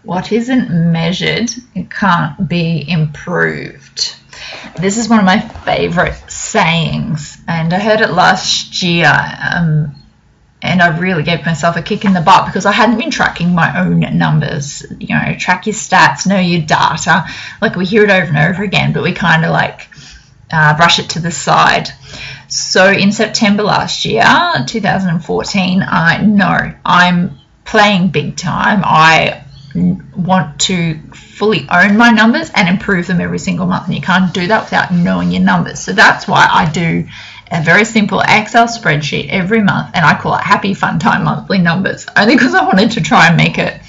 What isn't measured can't be improved. This is one of my favorite sayings, and I heard it last year, and I really gave myself a kick in the butt because I hadn't been tracking my own numbers. You know, track your stats, know your data. Like, we hear it over and over again, but we kind of like brush it to the side. So in September last year, 2014, I'm playing big time. I want to fully own my numbers and improve them every single month, and you can't do that without knowing your numbers. So that's why I do a very simple Excel spreadsheet every month, and I call it Happy Fun Time Monthly Numbers, only because I wanted to try and make it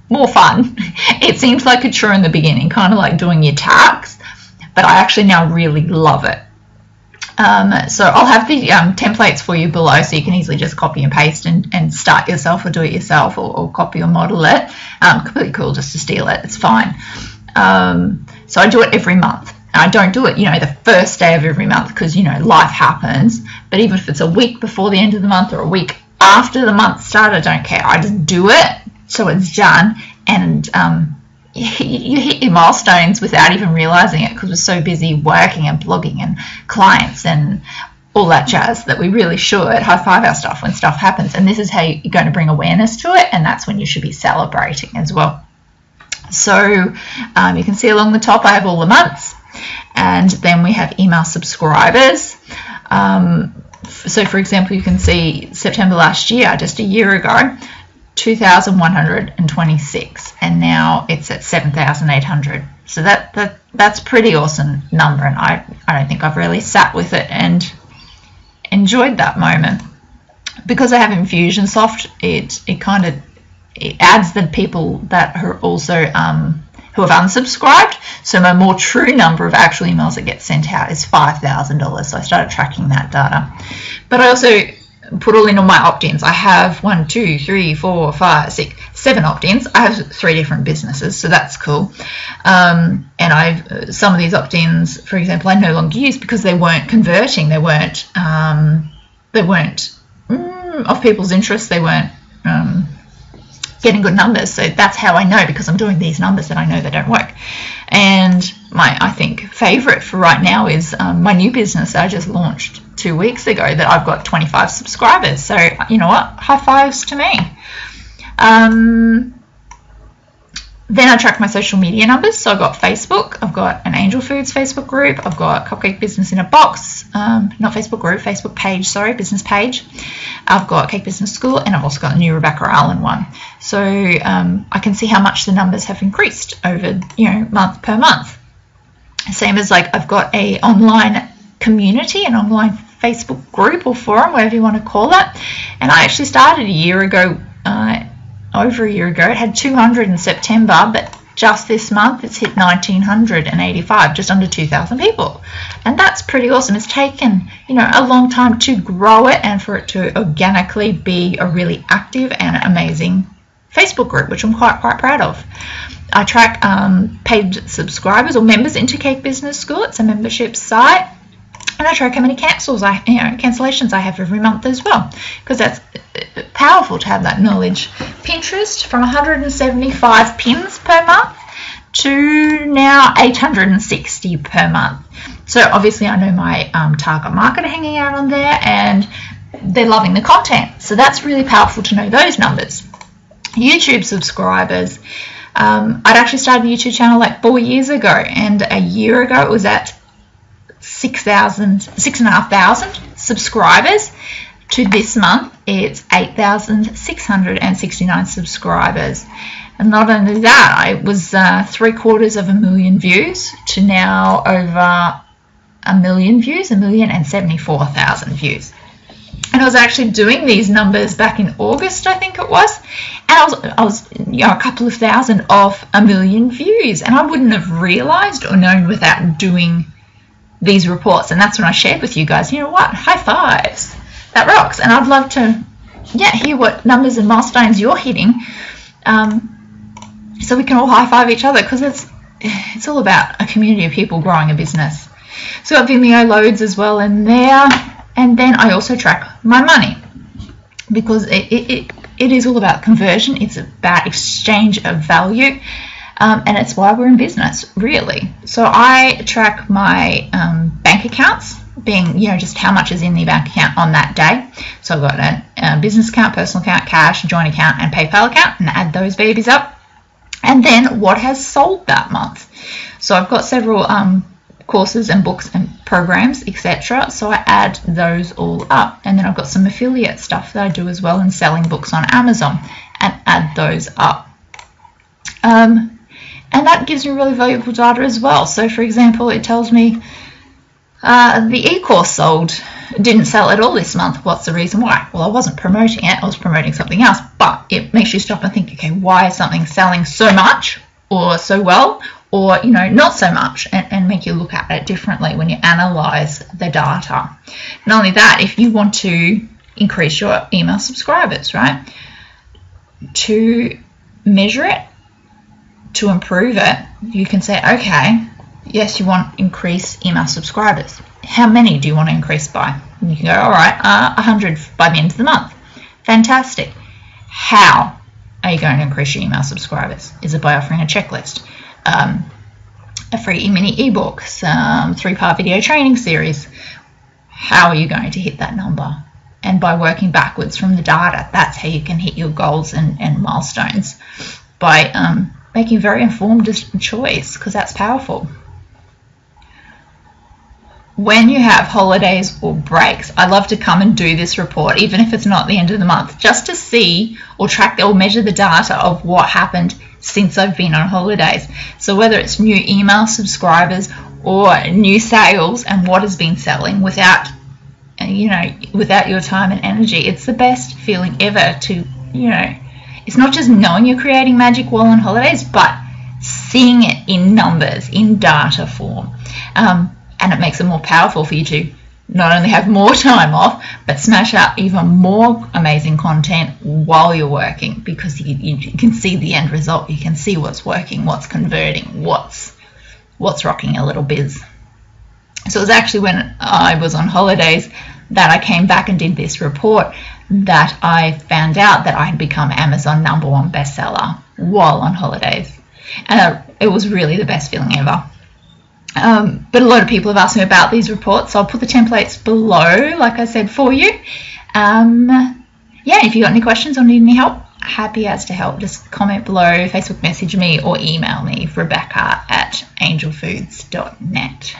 more fun. It seems like a chore in the beginning, kind of like doing your tax, but I actually now really love it. So I'll have the templates for you below, so you can easily just copy and paste and start yourself or do it yourself, or copy or model it. Completely cool just to steal it, it's fine. So I do it every month. I don't do it, the first day of every month because, life happens. But even if it's a week before the end of the month or a week after the month started, I don't care. I just do it so it's done. And you hit your milestones without even realizing it because we're so busy working and blogging and clients and all that jazz that we really should high-five our stuff when stuff happens. And this is how you're going to bring awareness to it, and that's when you should be celebrating as well. So you can see along the top I have all the months, and then we have email subscribers. So for example, you can see September last year, just a year ago, 2,126, and now it's at 7,800. So that's pretty awesome number, and I don't think I've really sat with it and enjoyed that moment. Because I have Infusionsoft, it adds the people that are also who have unsubscribed. So my more true number of actual emails that get sent out is $5,000. So I started tracking that data. But I also put all in all my opt-ins. I have 1, 2, 3, 4, 5, 6, 7 opt-ins. I have 3 different businesses, so that's cool. And some of these opt-ins, for example, I no longer use because they weren't converting. They weren't of people's interest. They weren't getting good numbers. So that's how I know, because I'm doing these numbers that I know they don't work. And my, I think, favorite for right now is my new business that I just launched 2 weeks ago, that I've got 25 subscribers. So you know what, high fives to me. Then I track my social media numbers. So I've got Facebook, I've got an Angel Foods Facebook group, I've got Cupcake Business in a Box, not Facebook group, Facebook page, sorry, business page. I've got Cake Business School, and I've also got a new Rebecca Allen one. So I can see how much the numbers have increased over, month per month. Same as like I've got a online community, an online Facebook group or forum, whatever you want to call it. And I actually started a year ago, over a year ago. It had 200 in September, but just this month it's hit 1,985, just under 2,000 people. And that's pretty awesome. It's taken, a long time to grow it and for it to organically be a really active and amazing Facebook group, which I'm quite proud of. I track paid subscribers or members into Cake Business School. It's a membership site. And I track how many cancellations I have every month as well, because that's powerful to have that knowledge. Pinterest, from 175 pins per month to now 860 per month. So obviously I know my target market are hanging out on there, and they're loving the content. So that's really powerful to know those numbers. YouTube subscribers. I'd actually started a YouTube channel like 4 years ago, and a year ago it was at 6,500 subscribers. To this month it's 8,669 subscribers. And not only that, I was 750,000 views to now over 1 million views, 1,074,000 views. And I was actually doing these numbers back in August, I think it was, and I was a couple of thousand off 1 million views, and I wouldn't have realized or known without doing these reports. And that's when I shared with you guys, high fives, that rocks. And I'd love to hear what numbers and milestones you're hitting, so we can all high five each other, because it's all about a community of people growing a business. So I've got Vimeo loads as well in there. And then I also track my money, because it is all about conversion. It's about exchange of value. And it's why we're in business, really. So I track my bank accounts, being, just how much is in the bank account on that day. So I've got a business account, personal account, cash, joint account, and PayPal account, and add those babies up. And then what has sold that month. So I've got several courses and books and programs, etc. So I add those all up. And then I've got some affiliate stuff that I do as well, and selling books on Amazon, and add those up. And that gives me really valuable data as well. So for example, it tells me the e-course didn't sell at all this month. What's the reason why? Well, I wasn't promoting it, I was promoting something else, but it makes you stop and think, okay, why is something selling so much or so well, or not so much, and make you look at it differently when you analyze the data. Not only that, if you want to increase your email subscribers, right, to measure it, to improve it, you can say, okay, yes, you want to increase email subscribers. How many do you want to increase by? And you can go, all right, 100 by the end of the month. Fantastic. How are you going to increase your email subscribers? Is it by offering a checklist, a free mini ebook, some 3-part video training series? How are you going to hit that number? And by working backwards from the data, that's how you can hit your goals and milestones, by making a very informed choice, because that's powerful. When you have holidays or breaks, I love to come and do this report, even if it's not the end of the month, just to see or track or measure the data of what happened since I've been on holidays. So whether it's new email subscribers or new sales, and what has been selling without your time and energy, it's the best feeling ever to, it's not just knowing you're creating magic while on holidays, but seeing it in numbers, in data form. And it makes it more powerful for you to not only have more time off, but smash out even more amazing content while you're working, because you can see the end result. You can see what's working, what's converting, what's rocking a little biz. So it was actually when I was on holidays that I came back and did this report that I found out that I had become Amazon #1 bestseller while on holidays. And it was really the best feeling ever. But a lot of people have asked me about these reports, so I'll put the templates below, like I said, for you. If you got any questions or need any help, happy as to help. Just comment below, Facebook message me, or email me, Rebecca@angelfoods.net.